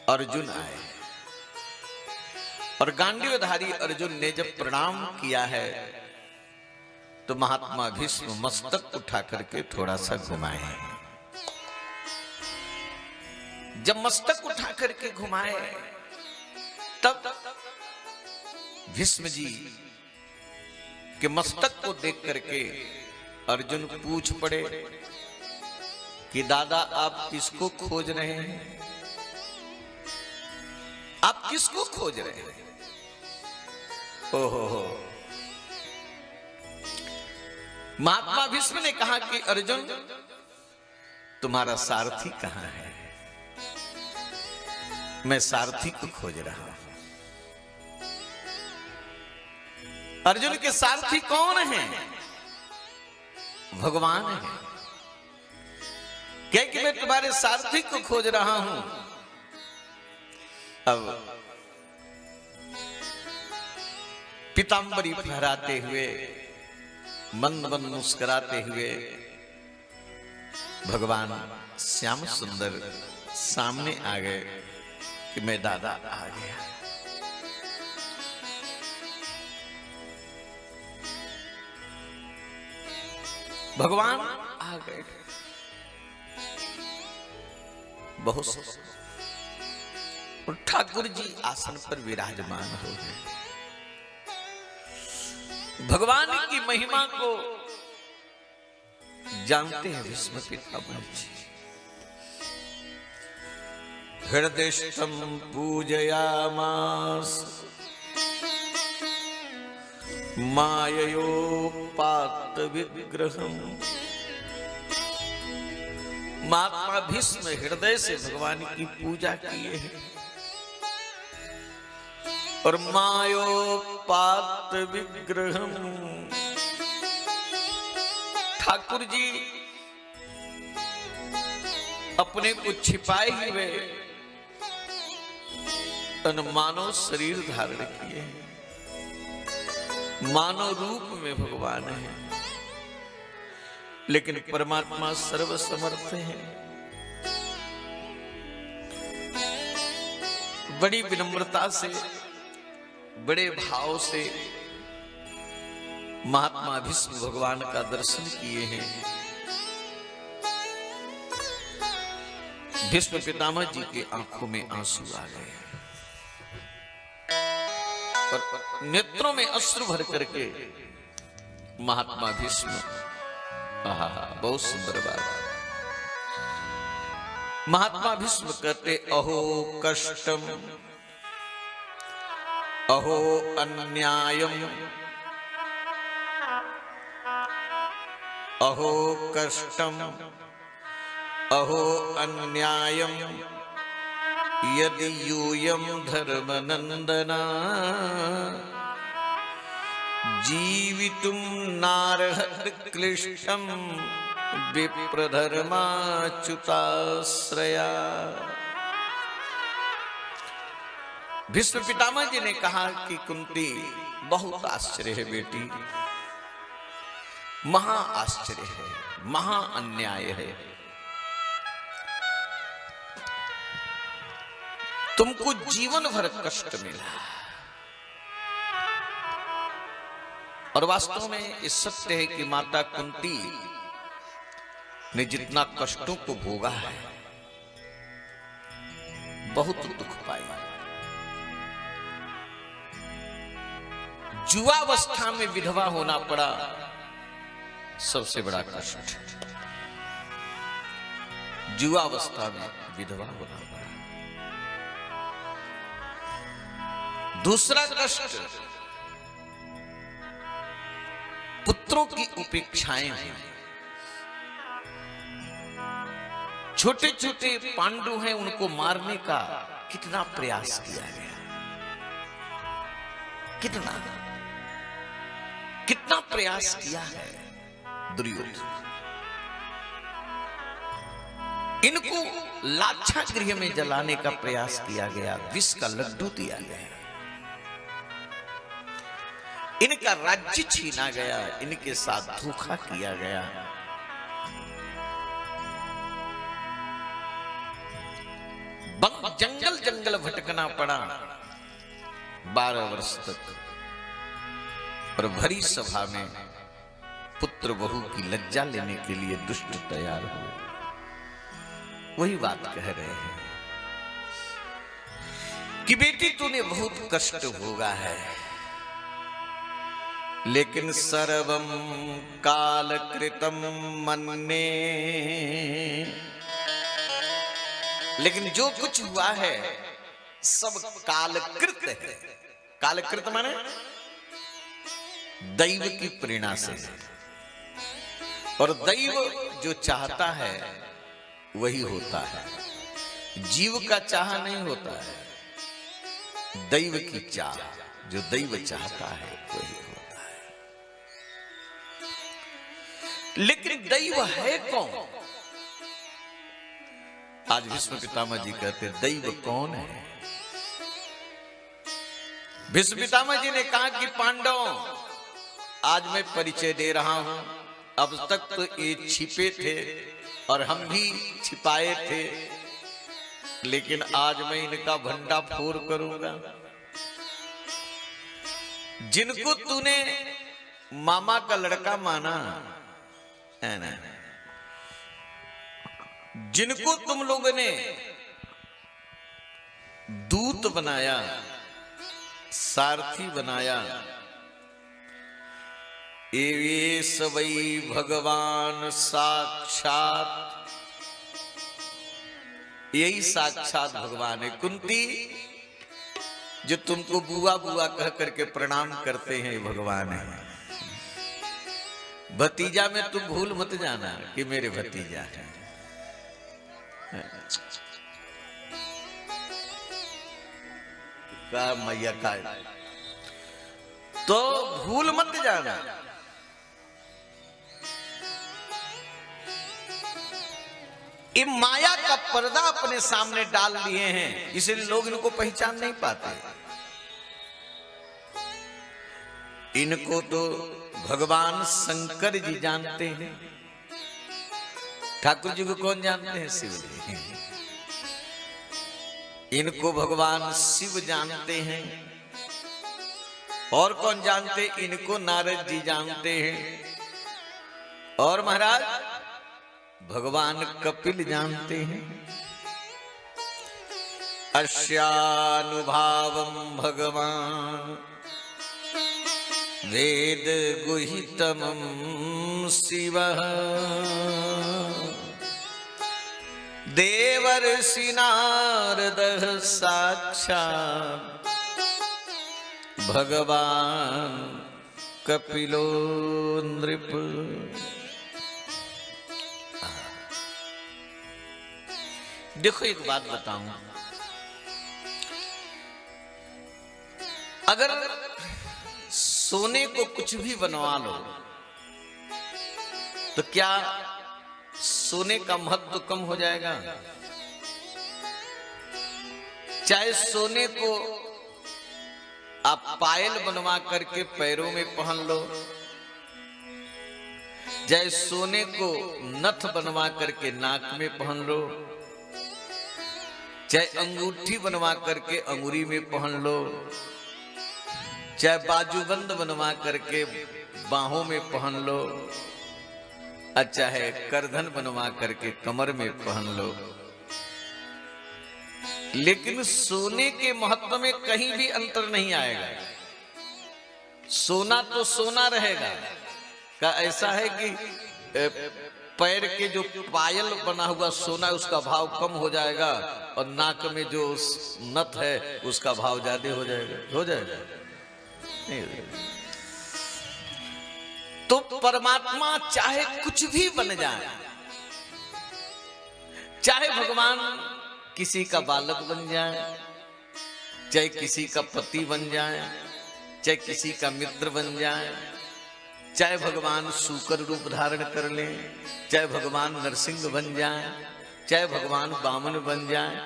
अर्जुन आए और गांडीवधारी अर्जुन ने जब प्रणाम किया है तो महात्मा भीष्म मस्तक उठा करके थोड़ा सा घुमाए। जब मस्तक उठा करके घुमाए तब भीष्म जी के मस्तक को देख करके अर्जुन पूछ पड़े कि दादा आप किसको खोज रहे हैं? आप किसको खोज रहे हैं? ओहो, महात्मा भीष्म ने कहा कि अर्जुन तुम्हारा सारथी कहां है? मैं सारथी को खोज रहा हूं। अर्जुन के सारथी कौन है? भगवान है। क्या कि मैं तुम्हारे सारथी को खोज रहा हूं। अब पीतांबरी फहराते हुए मंद मंद मुस्कुराते हुए भगवान श्याम सुंदर सामने आ गए कि मैं दादा आ गया। भगवान आ गए। बहुत और ठाकुर जी आसन पर विराजमान हो गए। भगवान की महिमा को जानते हैं भीष्म पितामह जी। हृदयस्थं पूजयामास माययोपात विग्रहम। महात्मा भीष्म हृदय से भगवान की पूजा किए हैं और मायोपात विग्रहम ठाकुर जी अपने को छिपाए हुए मानव शरीर धारण किए हैं। मानव रूप में भगवान है लेकिन परमात्मा सर्वसमर्थ है। बड़ी विनम्रता से बड़े भाव से महात्मा भीष्म भगवान का दर्शन किए हैं। भीष्म पितामह जी के आंखों में आंसू आ गए और नेत्रों में अश्रु भर करके महात्मा भीष्म बहुत सुंदर बात। महात्मा भीष्म कहते अहो कष्टम अहो अन्यायम अहो कष्टम अहो अन्यायम यदि यूयम धर्मनंदना जीवितुम नार्हति क्लिष्टम विप्रधर्माच्युताश्रया। भीष्म पितामह जी ने कहा कि कुंती बहुत आश्चर्य है बेटी, महा आश्चर्य है, महा अन्याय है। तुमको जीवन भर कष्ट मिला और वास्तव में इस सत्य है कि माता कुंती ने जितना कष्टों को भोगा है बहुत दुख पाया। जुआवस्था में विधवा होना पड़ा सबसे बड़ा कष्ट। जुआवस्था में विधवा होना पड़ा। दूसरा कष्ट पुत्रों की उपेक्षाएं हैं। छोटे छोटे पांडु हैं, उनको मारने का कितना प्रयास किया गया, कितना प्रयास किया है दुर्योधन। इनको लाक्षा गृह में जलाने का प्रयास किया गया, विष का लड्डू दिया गया, इनका राज्य छीना गया, इनके साथ धोखा किया गया। जंगल जंगल भटकना पड़ा 12 वर्ष तक। और भरी सभा में पुत्र बहू की लज्जा लेने के लिए दुष्ट तैयार हुए। वही बात कह रहे हैं कि बेटी तूने बहुत कष्ट भोगा है, लेकिन सर्वम काल कृतम मन्ने, लेकिन जो कुछ हुआ है सब कालकृत है। कालकृत माने दैव की प्रेरणा से, और दैव जो चाहता है वही होता है, जीव का चाह नहीं होता है, दैव की चाह, जो दैव चाहता है वही होता है। लेकिन दैव है कौन? आज भीष्म पितामह जी कहते दैव कौन है? भीष्म पितामह जी ने कहा कि पांडव, आज मैं परिचय दे रहा हूं। अब तक तो ये छिपे थे और हम भी छिपाए थे, लेकिन आज मैं इनका भंडाफोड़ करूंगा। जिनको तूने मामा का लड़का माना है ना, जिनको तुम लोगों ने दूत बनाया, सारथी बनाया, एवेश वै भगवान साक्षात, यही साक्षात भगवान है। कुंती, जो तुमको बुआ बुआ कह करके प्रणाम करते हैं, भगवान है। भतीजा में तुम भूल मत जाना कि मेरे भतीजा है। का मैया का, तो भूल मत जाना। ये माया का पर्दा अपने सामने डाल लिए हैं, इसलिए लोग इनको पहचान नहीं पाते। इनको तो भगवान शंकर जी जानते हैं। ठाकुर जी को कौन जानते हैं? शिव जी। इनको भगवान शिव जानते हैं। और कौन जानते? इनको नारद जी जानते हैं। और महाराज भगवान कपिल जानते हैं। अस्यानुभावम भगवान वेद गुहितमं शिवः देवर्षि नारदः साक्षात् भगवान कपिलो नृप। देखो एक बात बताऊं, अगर सोने को कुछ भी बनवा लो तो क्या सोने का महत्व कम हो जाएगा? चाहे सोने को आप पायल बनवा करके पैरों में पहन लो, चाहे सोने को नथ बनवा करके नाक में पहन लो, चाहे अंगूठी बनवा करके अंगुरी में पहन लो, चाहे बाजूबंद बनवा करके बाहों में पहन लो, चाहे करधन बनवा करके कमर में पहन लो, लेकिन सोने के महत्व में कहीं भी अंतर नहीं आएगा। सोना तो सोना रहेगा। का ऐसा है कि पैर के जो पायल बना हुआ सोना उसका भाव कम हो जाएगा और नाक में जो नथ है उसका भाव ज्यादा हो जाएगा। हो जाएगा नहीं? तो परमात्मा चाहे कुछ भी बन जाए, चाहे भगवान किसी का बालक बन जाए, चाहे किसी का पति बन जाए, चाहे किसी का मित्र बन जाए, चाहे भगवान सूकर रूप धारण कर ले, चाहे भगवान नरसिंह बन जाए, चाहे भगवान वामन बन जाए,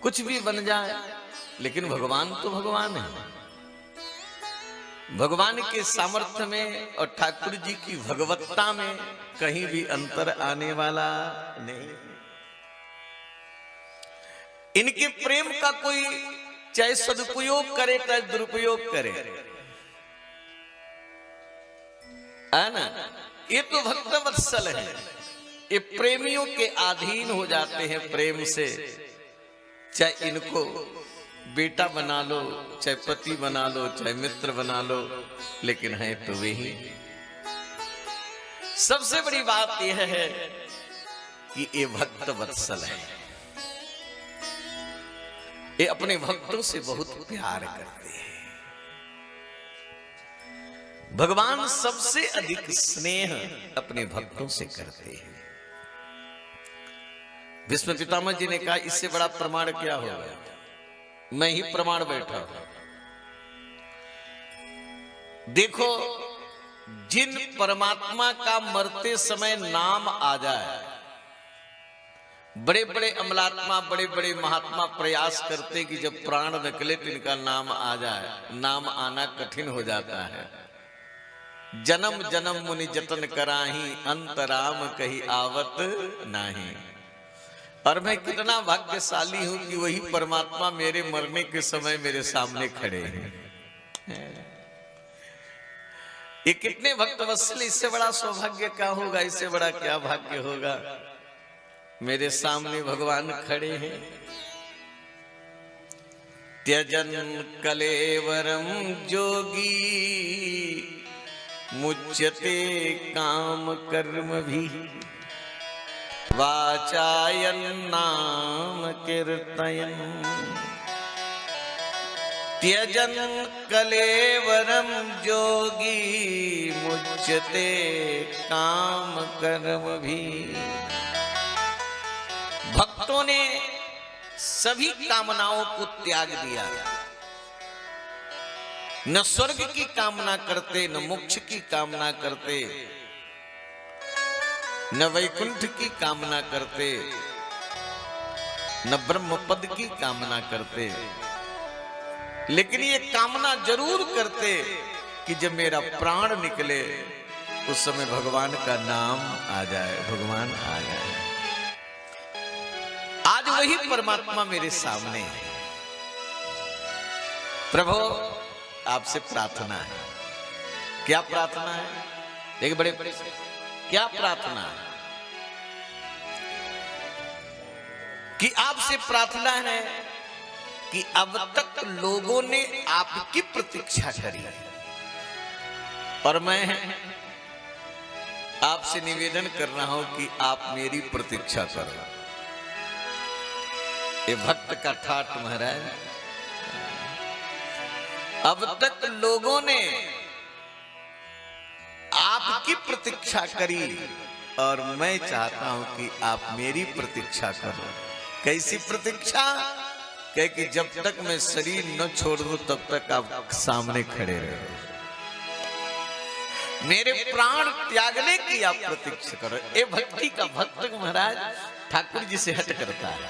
कुछ भी बन जाए, लेकिन भगवान तो भगवान है। भगवान के सामर्थ्य में और ठाकुर जी की भगवत्ता में कहीं भी अंतर आने वाला नहीं। इनके प्रेम का कोई चाहे सदुपयोग करे चाहे दुरुपयोग करे, है ना। ये तो भक्त वत्सल है, ये प्रेमियों के अधीन हो जाते हैं प्रेम से। चाहे इनको बेटा बना लो, चाहे पति बना लो, चाहे मित्र बना लो, लेकिन है तो वे ही। सबसे बड़ी बात यह है कि ये भक्त वत्सल है, ये अपने भक्तों से बहुत प्यार करते हैं। भगवान सबसे अधिक स्नेह अपने भक्तों से करते हैं। भीष्म पितामह जी ने कहा इससे बड़ा प्रमाण क्या होगा, मैं ही प्रमाण बैठा हूं। देखो, जिन परमात्मा का मरते समय नाम आ जाए, बड़े बड़े अमलात्मा, बड़े बड़े महात्मा प्रयास करते कि जब प्राण निकले तो इनका नाम आ जाए। नाम आना कठिन हो जाता है। जन्म जन्म मुनि जतन कराही, अंतराम कही आवत नाही। और मैं कितना भाग्यशाली हूं कि वही परमात्मा मेरे मरने के समय मेरे सामने खड़े हैं। ये कितने भक्त वत्सल, इससे बड़ा सौभाग्य क्या होगा, इससे बड़ा क्या भाग्य होगा। मेरे सामने भगवान खड़े हैं। त्यजन कलेवरम जोगी, मुच्यते काम कर्म भी, वाचायन नाम कीर्तयन। त्यजन कलेवरम जोगी, मुच्यते काम कर्म भी। भक्तों ने सभी कामनाओं को त्याग दिया, न स्वर्ग की कामना करते, न मोक्ष की कामना करते, न वैकुंठ की कामना करते, न ब्रह्म पद की कामना करते, लेकिन ये कामना जरूर करते कि जब मेरा प्राण निकले उस समय भगवान का नाम आ जाए, भगवान आ जाए। आज वही परमात्मा मेरे सामने है। प्रभु, आपसे प्रार्थना है। क्या प्रार्थना है? देखिए, बड़े क्या प्रार्थना है कि आपसे प्रार्थना है कि अब तक लोगों ने आपकी प्रतीक्षा करी, और मैं आपसे निवेदन कर रहा हूं कि आप मेरी प्रतीक्षा करो। ये भक्त का ठाट महाराज। अब तक लोगों ने आपकी प्रतीक्षा करी, और मैं चाहता हूं कि आप मेरी प्रतीक्षा करो। कैसी प्रतीक्षा? कहे कि जब तक मैं शरीर न छोड़ दूं तब तक आप सामने खड़े रहो। मेरे प्राण त्यागने की आप प्रतीक्षा करो। ये भक्ति का भक्त महाराज ठाकुर जी से हट करता है।